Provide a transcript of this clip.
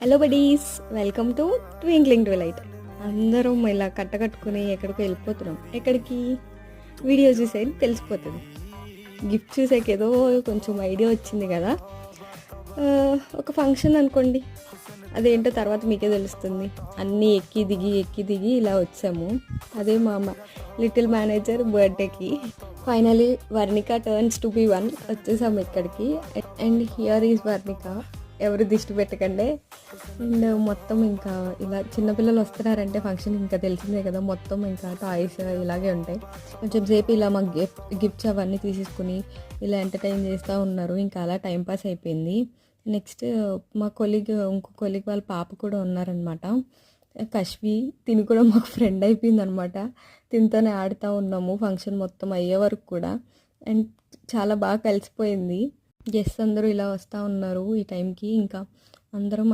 Hello buddies, welcome to twinkling twilight. అందరం ఇలా కట్టకట్టుకుని ఎక్కడికో వెళ్ళిపోతున్నాం. ఎక్కడికి? వీడియో చూసేది తెలిసిపోతుంది. గిఫ్ట్ చూసాక ఏదో కొంచెం ఐడియా వచ్చింది కదా. ఒక ఫంక్షన్ అనుకోండి, అదేంటో తర్వాత మీకే తెలుస్తుంది. అన్నీ ఎక్కి దిగి ఇలా వచ్చాము. అదే మా లిటిల్ మేనేజర్ బర్త్డేకి. Finally Varnika turns to be 1 వచ్చేసాము ఇక్కడికి. And here is Varnika. ఎవరు దిష్టి పెట్టకండి. అండ్ మొత్తం ఇంకా ఇలా చిన్నపిల్లలు వస్తున్నారంటే ఫంక్షన్ ఇంకా తెలిసిందే కదా, మొత్తం ఇంకా టాయ్స్ ఇలాగే ఉంటాయి. కొంచెం సేపు ఇలా మాకు గిఫ్ట్స్ అవన్నీ తీసేసుకుని ఇలా ఎంటర్టైన్ చేస్తూ ఉన్నారు. ఇంకా అలా టైంపాస్ అయిపోయింది. నెక్స్ట్ మా ఇంకో కొలీగ్ వాళ్ళ పాప కూడా ఉన్నారనమాట, కశ్వి. తిని కూడా మాకు ఫ్రెండ్ అయిపోయింది అనమాట. తినతోనే ఆడుతూ ఉన్నాము ఫంక్షన్ మొత్తం అయ్యే వరకు కూడా. అండ్ చాలా బాగా కలిసిపోయింది. గెస్ట్స్ అందరూ ఇలా వస్తూ ఉన్నారు ఈ టైంకి. ఇంకా అందరం